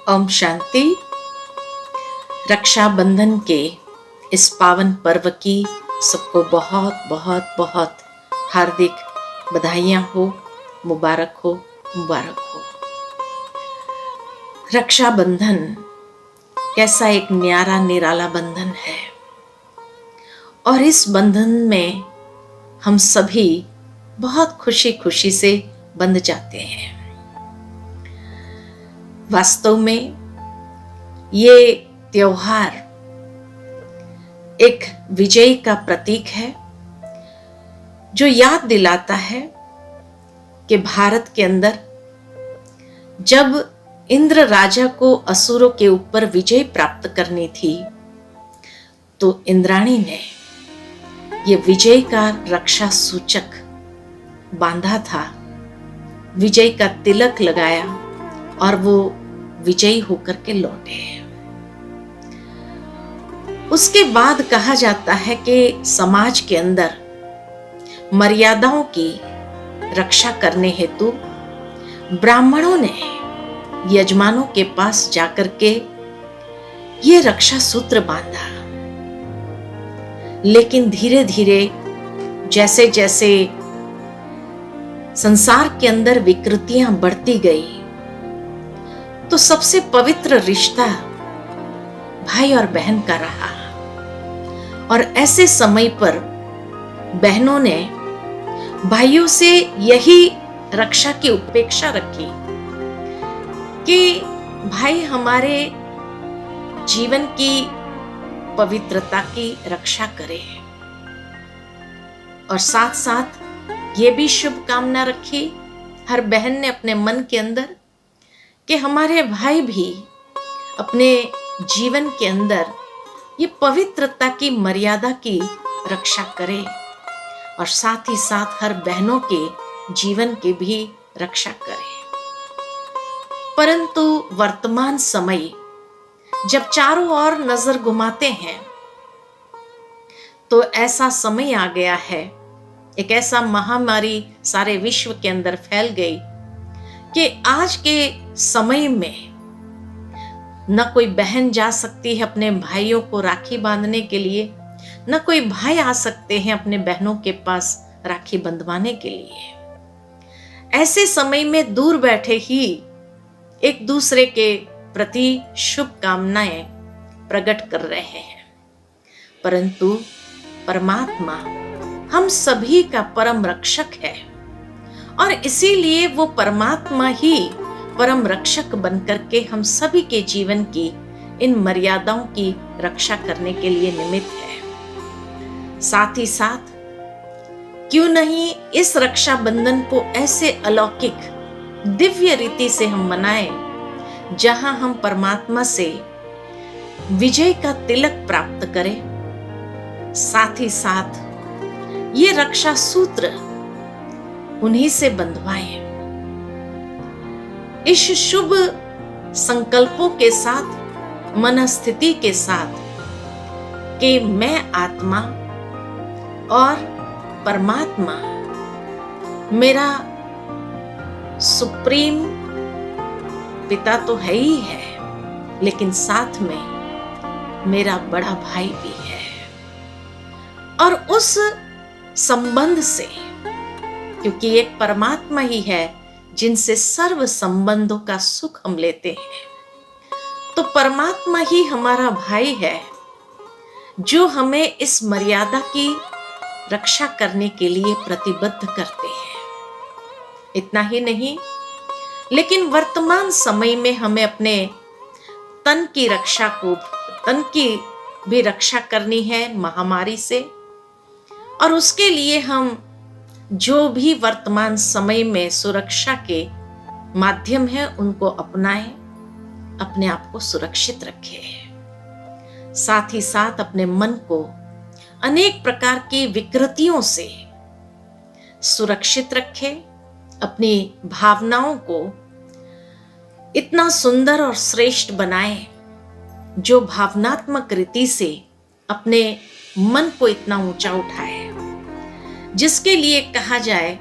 ओम शांति। रक्षाबंधन के इस पावन पर्व की सबको बहुत बहुत बहुत हार्दिक बधाइयाँ हो, मुबारक हो, मुबारक हो। रक्षाबंधन कैसा एक न्यारा निराला बंधन है और इस बंधन में हम सभी बहुत खुशी खुशी से बंध जाते हैं। वास्तव में ये त्योहार एक विजय का प्रतीक है जो याद दिलाता है कि भारत के अंदर जब इंद्र राजा को असुरों के ऊपर विजय प्राप्त करनी थी तो इंद्राणी ने ये विजय का रक्षा सूचक बांधा था, विजय का तिलक लगाया और वो विजयी होकर के लौटे। उसके बाद कहा जाता है कि समाज के अंदर मर्यादाओं की रक्षा करने हेतु ब्राह्मणों ने यजमानों के पास जाकर के ये रक्षा सूत्र बांधा। लेकिन धीरे धीरे जैसे जैसे संसार के अंदर विकृतियां बढ़ती गई तो सबसे पवित्र रिश्ता भाई और बहन का रहा। और ऐसे समय पर बहनों ने भाइयों से यही रक्षा की उपेक्षा रखी कि भाई हमारे जीवन की पवित्रता की रक्षा करे और साथ साथ ये भी शुभकामना रखी हर बहन ने अपने मन के अंदर कि हमारे भाई भी अपने जीवन के अंदर ये पवित्रता की मर्यादा की रक्षा करे और साथ ही साथ हर बहनों के जीवन की भी रक्षा करे। परंतु वर्तमान समय जब चारों ओर नजर घुमाते हैं तो ऐसा समय आ गया है, एक ऐसा महामारी सारे विश्व के अंदर फैल गई कि आज के समय में न कोई बहन जा सकती है अपने भाइयों को राखी बांधने के लिए, न कोई भाई आ सकते हैं अपने बहनों के पास राखी बंधवाने के लिए। ऐसे समय में दूर बैठे ही एक दूसरे के प्रति शुभकामनाएं प्रकट कर रहे हैं। परंतु परमात्मा हम सभी का परम रक्षक है और इसीलिए वो परमात्मा ही परम रक्षक बनकर के हम सभी के जीवन की इन मर्यादाओं की रक्षा करने के लिए निमित्त है। साथ ही साथ क्यों नहीं इस रक्षा बंधन को ऐसे अलौकिक दिव्य रीति से हम मनाएं जहां हम परमात्मा से विजय का तिलक प्राप्त करें, साथ ही साथ ये रक्षा सूत्र उन्हीं से बंधवाएं। इस शुभ संकल्पों के साथ, मनस्थिति के साथ कि मैं आत्मा और परमात्मा मेरा सुप्रीम पिता तो है ही है, लेकिन साथ में मेरा बड़ा भाई भी है। और उस संबंध से, क्योंकि एक परमात्मा ही है जिनसे सर्व संबंधों का सुख हम लेते हैं, तो परमात्मा ही हमारा भाई है जो हमें इस मर्यादा की रक्षा करने के लिए प्रतिबद्ध करते हैं। इतना ही नहीं, लेकिन वर्तमान समय में हमें अपने तन की भी रक्षा करनी है महामारी से, और उसके लिए हम जो भी वर्तमान समय में सुरक्षा के माध्यम है उनको अपनाएं, अपने आप को सुरक्षित रखें। साथ ही साथ अपने मन को अनेक प्रकार की विकृतियों से सुरक्षित रखें, अपनी भावनाओं को इतना सुंदर और श्रेष्ठ बनाएं जो भावनात्मक रीति से अपने मन को इतना ऊंचा उठाए, जिसके लिए कहा जाए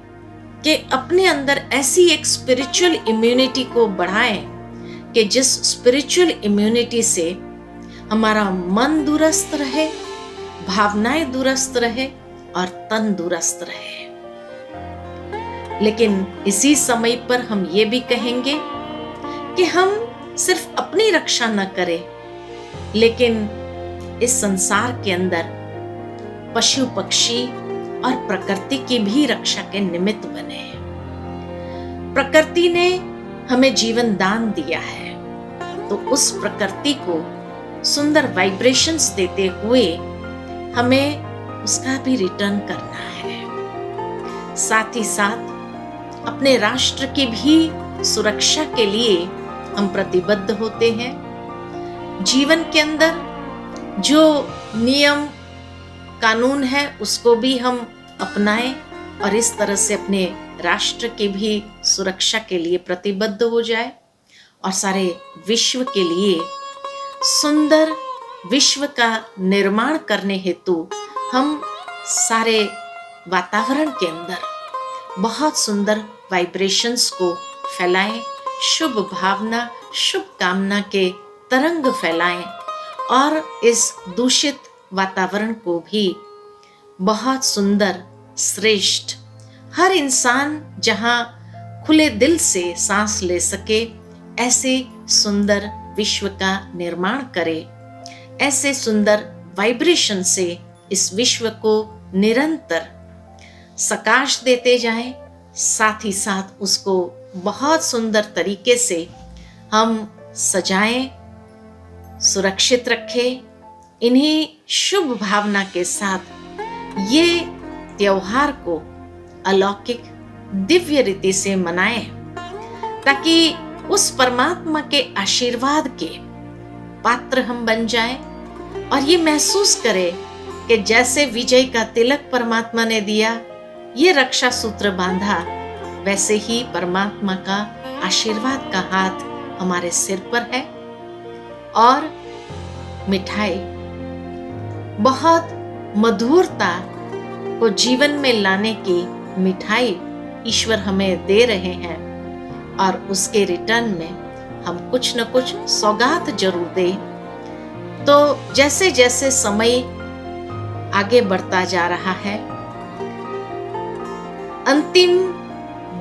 कि अपने अंदर ऐसी एक स्पिरिचुअल इम्यूनिटी को बढ़ाएं कि जिस स्पिरिचुअल इम्यूनिटी से हमारा मन दुरुस्त रहे, भावनाएं दुरुस्त रहे और तन दुरुस्त रहे। लेकिन इसी समय पर हम ये भी कहेंगे कि हम सिर्फ अपनी रक्षा न करें, लेकिन इस संसार के अंदर पशु पक्षी और प्रकृति की भी रक्षा के निमित्त बने। प्रकृति ने हमें जीवन दान दिया है, तो उस प्रकृति को सुंदर वाइब्रेशंस देते हुए हमें उसका भी रिटर्न करना है। साथ ही साथ अपने राष्ट्र की भी सुरक्षा के लिए हम प्रतिबद्ध होते हैं। जीवन के अंदर जो नियम कानून है उसको भी हम अपनाएं और इस तरह से अपने राष्ट्र की भी सुरक्षा के लिए प्रतिबद्ध हो जाए और सारे विश्व के लिए सुंदर विश्व का निर्माण करने हेतु हम सारे वातावरण के अंदर बहुत सुंदर वाइब्रेशंस को फैलाएं, शुभ भावना, शुभ कामना के तरंग फैलाएं और इस दूषित वातावरण को भी बहुत सुंदर, श्रेष्ठ, हर इंसान जहां खुले दिल से सांस ले सके ऐसे सुंदर विश्व का निर्माण करे। ऐसे सुंदर वाइब्रेशन से इस विश्व को निरंतर सकाश देते जाएं, साथ ही साथ उसको बहुत सुंदर तरीके से हम सजाएं, सुरक्षित रखें। इन्हीं शुभ भावना के साथ ये त्योहार को अलौकिक दिव्य रीति से मनाएं, ताकि उस परमात्मा के आशीर्वाद के पात्र हम बन जाएं और ये महसूस करें कि जैसे विजय का तिलक परमात्मा ने दिया, ये रक्षा सूत्र बांधा, वैसे ही परमात्मा का आशीर्वाद का हाथ हमारे सिर पर है। और मिठाई बहुत मधुरता को जीवन में लाने की मिठाई ईश्वर हमें दे रहे हैं और उसके रिटर्न में हम कुछ न कुछ सौगात जरूर दें। तो जैसे जैसे समय आगे बढ़ता जा रहा है, अंतिम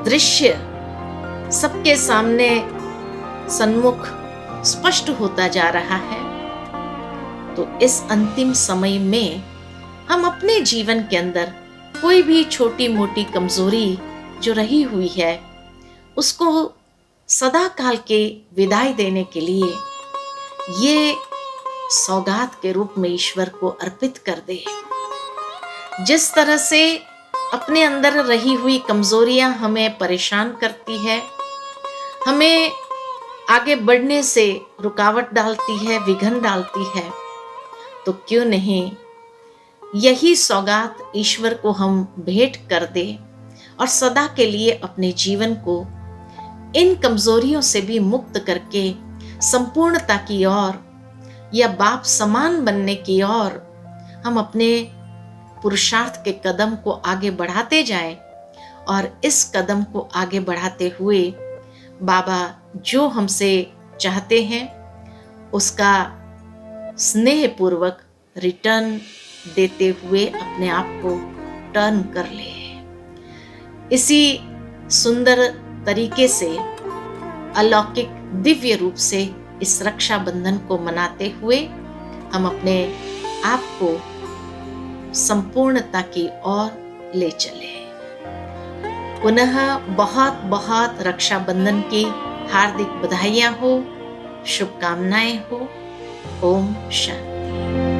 दृश्य सबके सामने सन्मुख स्पष्ट होता जा रहा है। तो इस अंतिम समय में हम अपने जीवन के अंदर कोई भी छोटी मोटी कमजोरी जो रही हुई है उसको सदा काल के विदाई देने के लिए ये सौगात के रूप में ईश्वर को अर्पित कर दे। जिस तरह से अपने अंदर रही हुई कमजोरियां हमें परेशान करती है, हमें आगे बढ़ने से रुकावट डालती है, विघ्न डालती है, तो क्यों नहीं यही सौगात ईश्वर को हम भेंट कर दे और सदा के लिए अपने जीवन को इन कमजोरियों से भी मुक्त करके संपूर्णता की ओर या बाप समान बनने की ओर हम अपने पुरुषार्थ के कदम को आगे बढ़ाते जाएं। और इस कदम को आगे बढ़ाते हुए बाबा जो हमसे चाहते हैं उसका स्नेह पूर्वक रिटर्न देते हुए अपने आप को टर्न कर ले। इसी सुंदर तरीके से अलौकिक दिव्य रूप से इस रक्षा बंधन को मनाते हुए हम अपने आप को संपूर्णता की ओर ले चले। पुनः बहुत बहुत रक्षा बंधन की हार्दिक बधाइयां हो, शुभकामनाएं हो। ओम शांति।